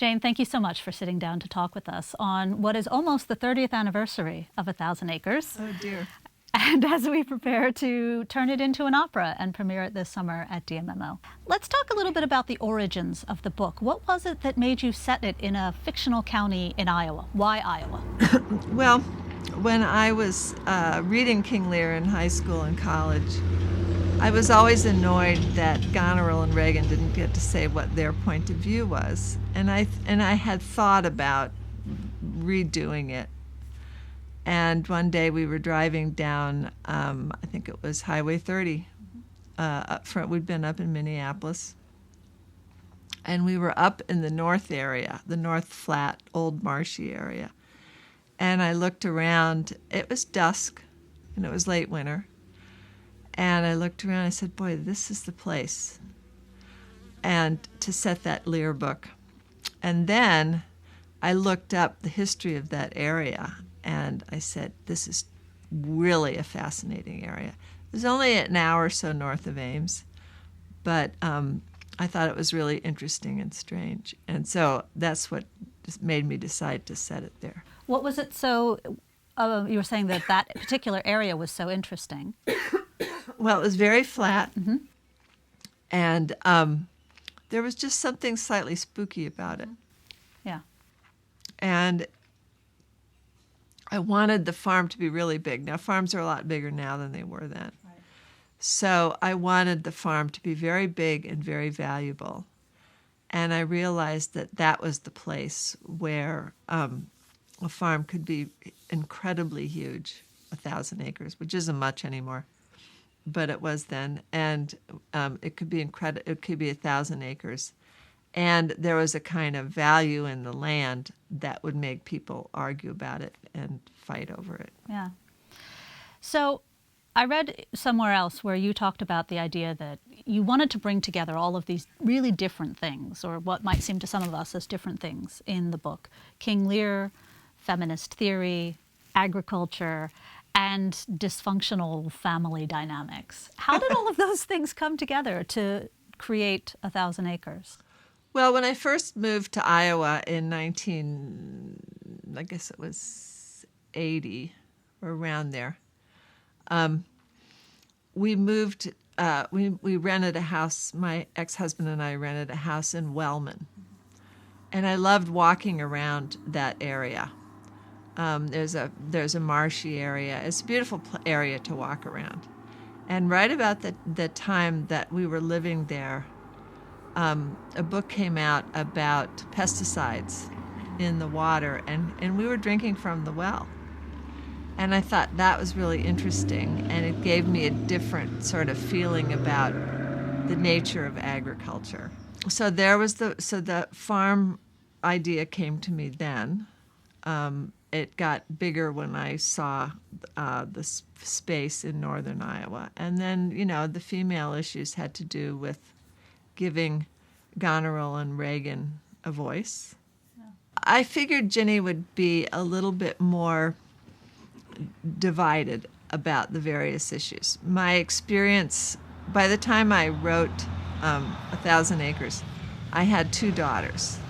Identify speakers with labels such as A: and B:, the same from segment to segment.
A: Jane, thank you so much for sitting down to talk with us on what is almost the 30th anniversary of 1,000 Acres.
B: Oh, dear.
A: And as we prepare to turn it into an opera and premiere it this summer at DMMO. Let's talk a little bit about the origins of the book. What was it that made you set it in a fictional county in Iowa? Why Iowa?
B: Well, when I was reading King Lear in high school and college, I was always annoyed that Goneril and Regan didn't get to say what their point of view was. And I had thought about redoing it. And one day we were driving down, I think it was Highway 30, up front. We'd been up in Minneapolis. And we were up in the north area, the North Flat, Old Marshy area. And I looked around. It was dusk, and it was late winter. And I looked around and I said, boy, this is the place. And to set that Lear book. And then I looked up the history of that area, and I said, this is really a fascinating area. It was only an hour or so north of Ames, but I thought it was really interesting and strange. And so that's what just made me decide to set it there.
A: What was it so, you were saying that that particular area was so interesting.
B: Well, it was very flat,
A: Mm-hmm.
B: and there was just something slightly spooky about it.
A: Yeah.
B: And I wanted the farm to be really big. Now, farms are a lot bigger now than they were then.
A: Right.
B: So I wanted the farm to be very big and very valuable. And I realized that that was the place where a farm could be incredibly huge, 1,000 acres, which isn't much anymore. But it was then, and it could be It could be 1,000 acres, and there was a kind of value in the land that would make people argue about it and fight over it.
A: Yeah. So I read somewhere else where you talked about the idea that you wanted to bring together all of these really different things, or what might seem to some of us as different things in the book: King Lear, feminist theory, agriculture, and dysfunctional family dynamics. How did all of those things come together to create 1,000 Acres?
B: Well, when I first moved to Iowa in 80 or around there, we moved. We rented a house. My ex-husband and I rented a house in Wellman, and I loved walking around that area. There's a marshy area. It's a beautiful area to walk around. And right about the time that we were living there, a book came out about pesticides in the water, and we were drinking from the well. And I thought that was really interesting, and it gave me a different sort of feeling about the nature of agriculture. So the farm idea came to me then. It got bigger when I saw the space in northern Iowa. And then, the female issues had to do with giving Goneril and Regan a voice. Yeah. I figured Ginny would be a little bit more divided about the various issues. My experience, by the time I wrote 1,000 Acres, I had 2 daughters.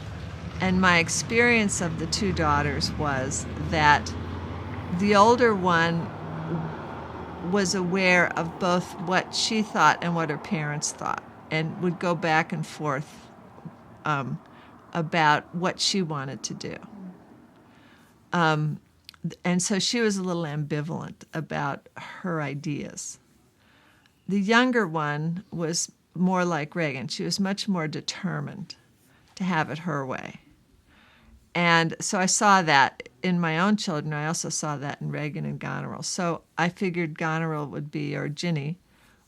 B: And my experience of the 2 daughters was that the older one was aware of both what she thought and what her parents thought, and would go back and forth about what she wanted to do. And so she was a little ambivalent about her ideas. The younger one was more like Regan. She was much more determined to have it her way. And so I saw that in my own children. I also saw that in Regan and Goneril. So I figured Goneril would be, or Ginny,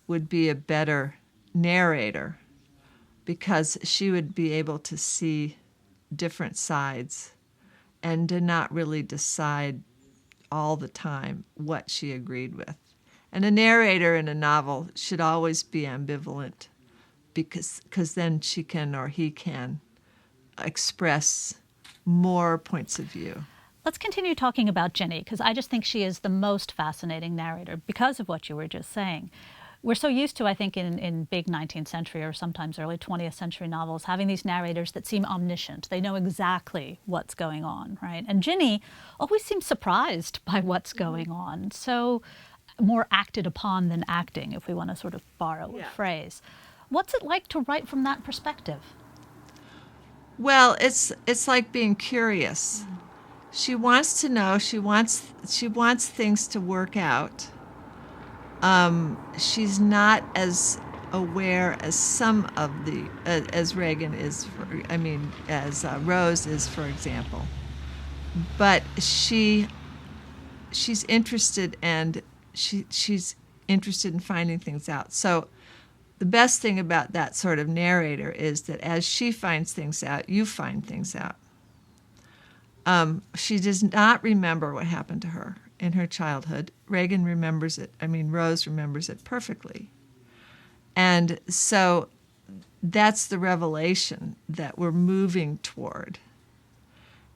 B: would be a better narrator because she would be able to see different sides and to not really decide all the time what she agreed with. And a narrator in a novel should always be ambivalent because then she can or he can express more points of view.
A: Let's continue talking about Ginny, because I just think she is the most fascinating narrator because of what you were just saying. we're so used to, I think, in big 19th century or sometimes early 20th century novels, having these narrators that seem omniscient. They know exactly what's going on, right? And Ginny always seems surprised by what's going on. So more acted upon than acting, if we want to sort of borrow a phrase. What's it like to write from that perspective?
B: Well, it's like being curious. She wants to know. She wants things to work out. She's not as aware as some of the as Regan is. As Rose is, for example. But she's interested, and she's interested in finding things out. So the best thing about that sort of narrator is that as she finds things out, you find things out. She does not remember what happened to her in her childhood. Regan remembers it. Rose remembers it perfectly. And so that's the revelation that we're moving toward.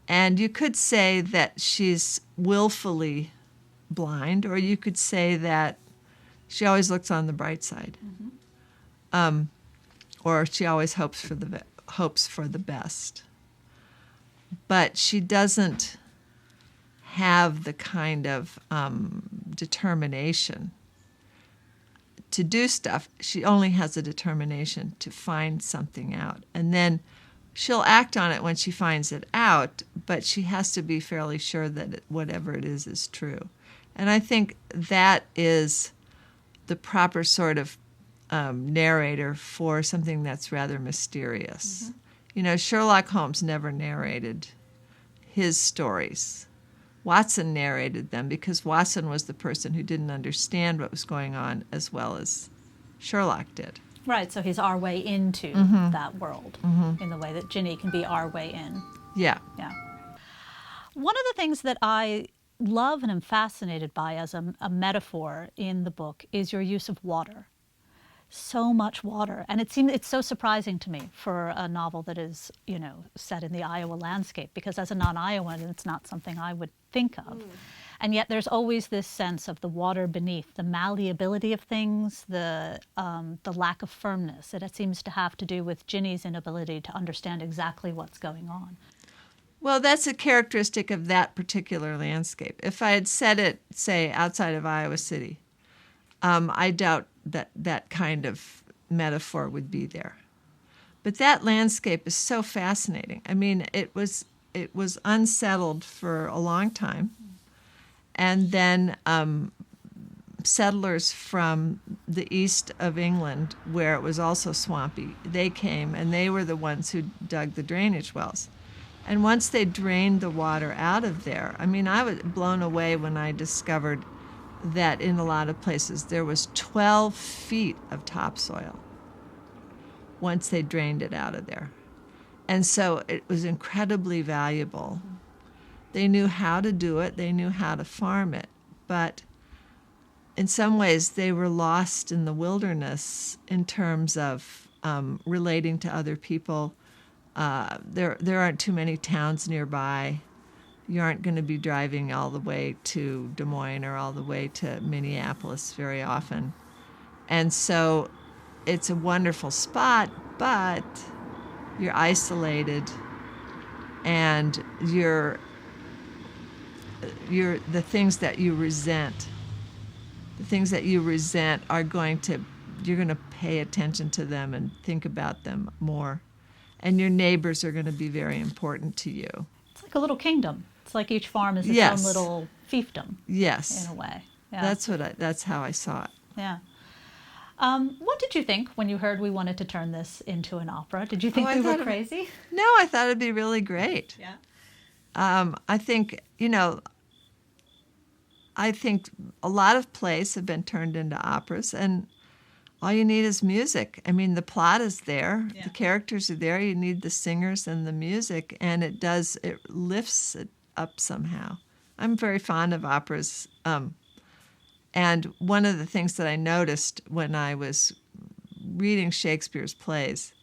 B: And you could say that she's willfully blind, or you could say that she always looks on the bright side. Or she always hopes for the best. But she doesn't have the kind of determination to do stuff. She only has a determination to find something out. And then she'll act on it when she finds it out, but she has to be fairly sure that whatever it is true. And I think that is the proper sort of narrator for something that's rather mysterious. Sherlock Holmes never narrated his stories. Watson narrated them because Watson was the person who didn't understand what was going on as well as Sherlock did.
A: Right, so he's our way into that world in the way that Ginny can be our way in.
B: Yeah.
A: One of the things that I love and am fascinated by as a metaphor in the book is your use of water. So much water. And it's so surprising to me for a novel that is, set in the Iowa landscape, because as a non-Iowan, it's not something I would think of. And yet there's always this sense of the water beneath, the malleability of things, the lack of firmness. It seems to have to do with Ginny's inability to understand exactly what's going on.
B: Well, that's a characteristic of that particular landscape. If I had set it, say, outside of Iowa City, I doubt that kind of metaphor would be there. But that landscape is so fascinating. It was unsettled for a long time. And then settlers from the east of England, where it was also swampy, they came, and they were the ones who dug the drainage wells. And once they drained the water out of there, I was blown away when I discovered that in a lot of places there was 12 feet of topsoil once they drained it out of there. And so it was incredibly valuable. They knew how to do it, they knew how to farm it, but in some ways they were lost in the wilderness in terms of relating to other people. There aren't too many towns nearby. You aren't going to be driving all the way to Des Moines or all the way to Minneapolis very often. And so it's a wonderful spot, but you're isolated, and you're the things that you resent. The things that you resent you're going to pay attention to them and think about them more. And your neighbors are going to be very important to you.
A: It's like a little kingdom. It's like each farm is its own little fiefdom.
B: Yes.
A: In a way.
B: Yeah. That's how I saw it.
A: Yeah. What did you think when you heard we wanted to turn this into an opera? Did you think we were crazy?
B: No, I thought it'd be really great.
A: Yeah.
B: I think a lot of plays have been turned into operas, and all you need is music. The plot is there. Yeah. The characters are there. You need the singers and the music, and it lifts it up somehow. I'm very fond of operas. And one of the things that I noticed when I was reading Shakespeare's plays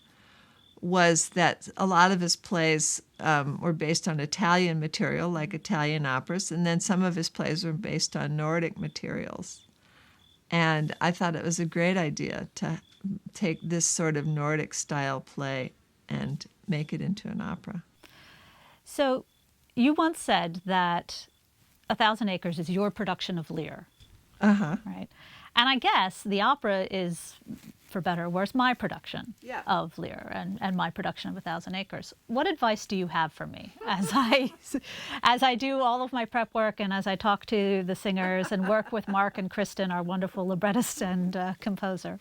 B: was that a lot of his plays were based on Italian material, like Italian operas, and then some of his plays were based on Nordic materials. And I thought it was a great idea to take this sort of Nordic-style play and make it into an opera.
A: So you once said that 1,000 Acres is your production of Lear,
B: Uh-huh.
A: right? And I guess the opera is, for better or worse, my production of Lear and my production of 1,000 Acres. What advice do you have for me as I do all of my prep work and as I talk to the singers and work with Mark and Kristen, our wonderful librettist and composer?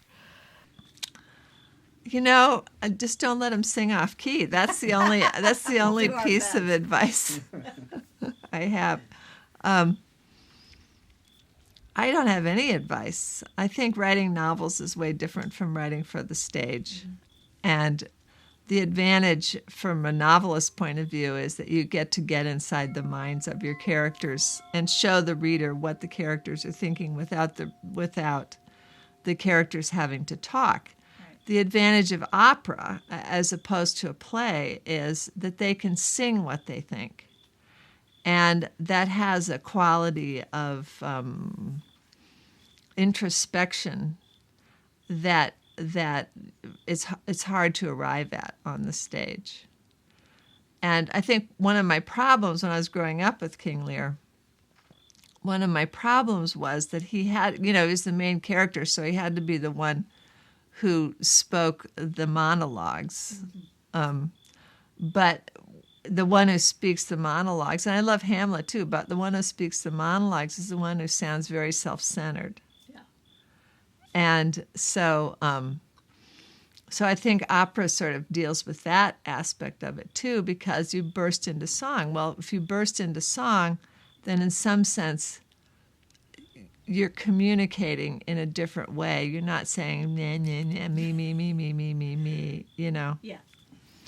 B: Just don't let them sing off key. That's the only piece of advice I have. I don't have any advice. I think writing novels is way different from writing for the stage. Mm-hmm. And the advantage from a novelist's point of view is that you get inside the minds of your characters and show the reader what the characters are thinking without the characters having to talk. Right. The advantage of opera, as opposed to a play, is that they can sing what they think. And that has a quality of introspection that it's hard to arrive at on the stage. And I think one of my problems when I was growing up with King Lear, one of my problems was that he was the main character, so he had to be the one who spoke the monologues. Mm-hmm. But the one who speaks the monologues, and I love Hamlet too, but the one who speaks the monologues is the one who sounds very self-centered. Yeah. And so I think opera sort of deals with that aspect of it too, because you burst into song. Well, if you burst into song, then in some sense you're communicating in a different way. You're not saying nah, nah, nah, me, Yeah.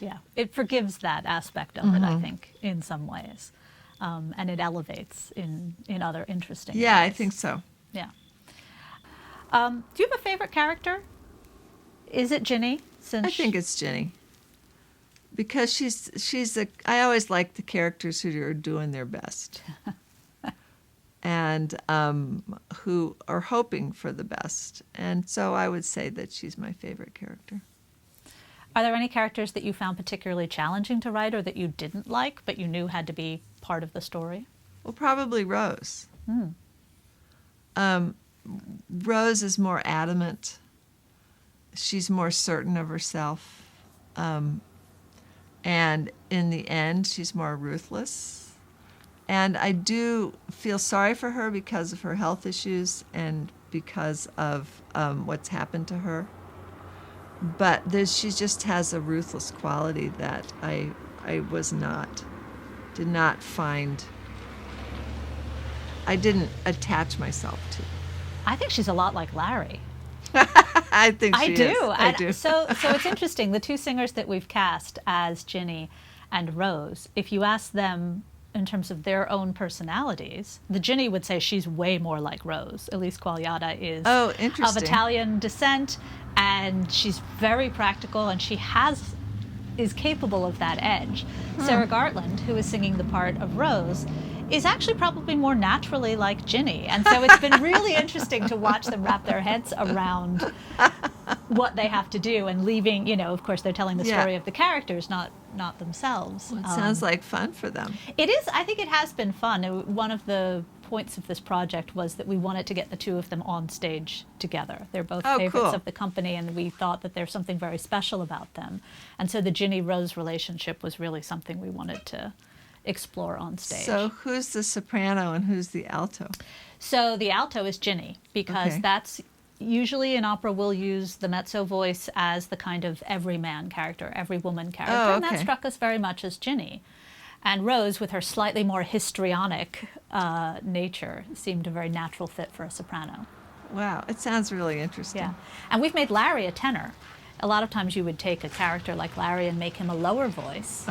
A: Yeah, it forgives that aspect of it, I think, in some ways. And it elevates in other interesting ways.
B: Yeah, I think so.
A: Yeah. Do you have a favorite character? Is it Ginny?
B: I think it's Ginny. Because I always like the characters who are doing their best. And who are hoping for the best. And so I would say that she's my favorite character.
A: Are there any characters that you found particularly challenging to write or that you didn't like but you knew had to be part of the story?
B: Well, probably Rose. Rose is more adamant. She's more certain of herself. And in the end, she's more ruthless. And I do feel sorry for her because of her health issues and because of what's happened to her. But she just has a ruthless quality that I didn't attach myself to.
A: I think she's a lot like Larry.
B: I think she is.
A: I do. So it's interesting. The two singers that we've cast as Ginny and Rose, if you ask them in terms of their own personalities, the Ginny would say she's way more like Rose. Elise Quagliata is of Italian descent, and she's very practical, and she is capable of that edge. Sarah Gartland, who is singing the part of Rose, is actually probably more naturally like Ginny. And so it's been really interesting to watch them wrap their heads around what they have to do and leaving, of course, they're telling the story of the characters, not themselves.
B: Well, it sounds like fun for them.
A: It is. I think it has been fun. One of the points of this project was that we wanted to get the two of them on stage together. They're both favorites of the company, and we thought that there's something very special about them. And so the Ginny-Rose relationship was really something we wanted to explore on stage.
B: So who's the soprano and who's the alto?
A: So the alto is Ginny, because that's usually in opera we'll use the mezzo voice as the kind of everyman character, every woman character, and that struck us very much as Ginny. And Rose, with her slightly more histrionic nature, seemed a very natural fit for a soprano.
B: Wow, it sounds really interesting.
A: Yeah, and we've made Larry a tenor. A lot of times you would take a character like Larry and make him a lower voice.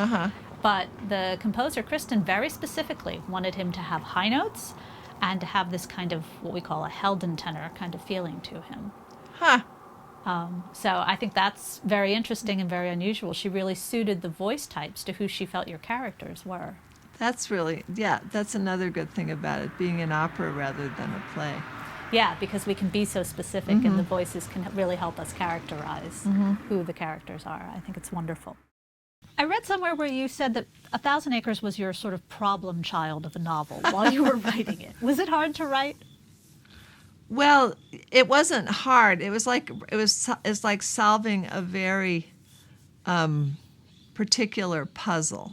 A: But the composer, Kristen, very specifically wanted him to have high notes and to have this kind of what we call a Helden tenor kind of feeling to him. So I think that's very interesting and very unusual. She really suited the voice types to who she felt your characters were.
B: That's another good thing about it, being an opera rather than a play.
A: Yeah, because we can be so specific and the voices can really help us characterize who the characters are. I think it's wonderful. I read somewhere where you said that 1,000 Acres was your sort of problem child of a novel while you were writing it. Was it hard to write?
B: Well, it wasn't hard. It's like solving a very particular puzzle.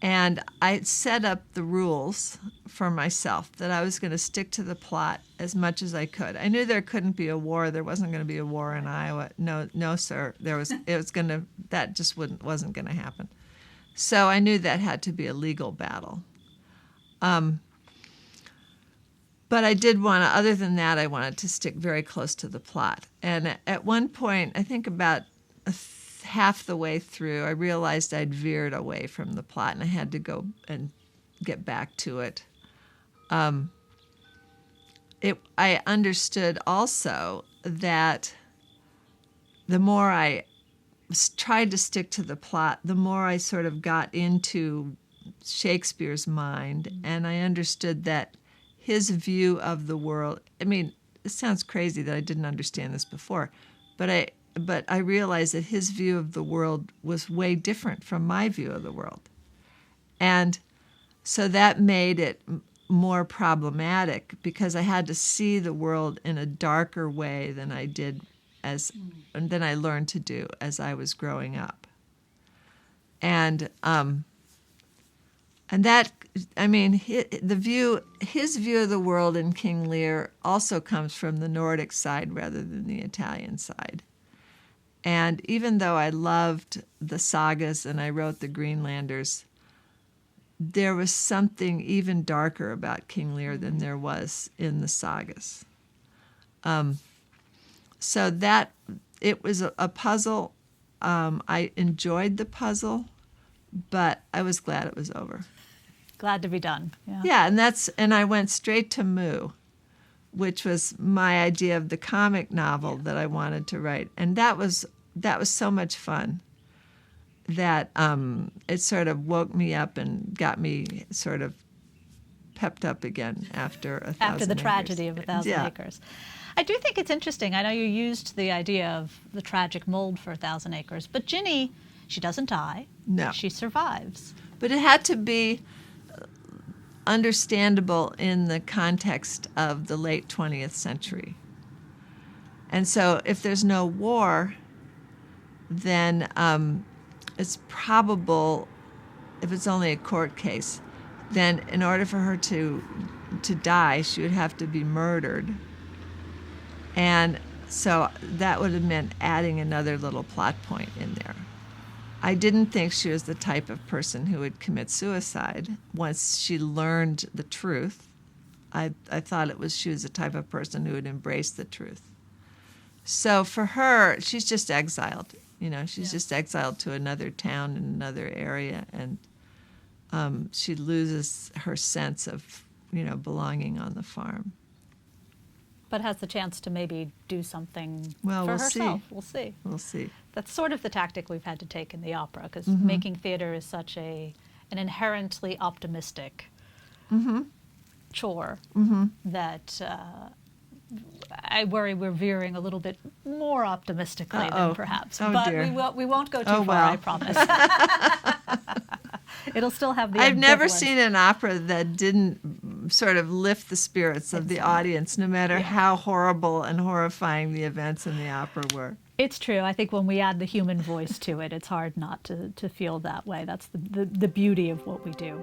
B: And I set up the rules for myself that I was going to stick to the plot as much as I could. I knew there couldn't be a war. There wasn't going to be a war in Iowa. No, sir. That just wasn't going to happen. So I knew that had to be a legal battle. But I did want to, other than that, I wanted to stick very close to the plot. And at one point, I think about half the way through, I realized I'd veered away from the plot and I had to go and get back to it. I understood also that the more I tried to stick to the plot, the more I sort of got into Shakespeare's mind, and I understood that his view of the world, I mean, it sounds crazy that I didn't understand this before, but I realized that his view of the world was way different from my view of the world. And so that made it more problematic because I had to see the world in a darker way than I did and then I learned to do as I was growing up. And that, I mean, his view of the world in King Lear also comes from the Nordic side rather than the Italian side. And even though I loved the sagas and I wrote the Greenlanders, there was something even darker about King Lear than there was in the sagas. So that, it was a puzzle. I enjoyed the puzzle, but I was glad it was over.
A: Glad to be done.
B: Yeah, and I went straight to Moo, which was my idea of the comic novel that I wanted to write. And that was so much fun that it sort of woke me up and got me sort of pepped up again after 1,000 Acres.
A: After the tragedy of 1,000 Acres. I do think it's interesting. I know you used the idea of the tragic mold for 1,000 Acres, but Ginny, she doesn't die.
B: No.
A: She survives.
B: But it had to be understandable in the context of the late 20th century. And so if there's no war, then it's probable, if it's only a court case, then in order for her to die, she would have to be murdered. And so that would have meant adding another little plot point in there. I didn't think she was the type of person who would commit suicide once she learned the truth. I thought she was the type of person who would embrace the truth. So for her, she's just exiled. She's just exiled to another town in another area, and she loses her sense of, belonging on the farm.
A: But has the chance to maybe do something
B: for
A: herself.
B: See. We'll see.
A: That's sort of the tactic we've had to take in the opera, because making theater is such an inherently optimistic chore that I worry we're veering a little bit more optimistically than perhaps. But
B: dear.
A: we won't go too far, I promise. It'll still have the
B: I've never
A: ambivalence.
B: seen an opera that didn't sort of lift the spirits of the audience, no matter how horrible and horrifying the events in the opera were.
A: It's true. I think when we add the human voice to it, it's hard not to feel that way. That's the beauty of what we do.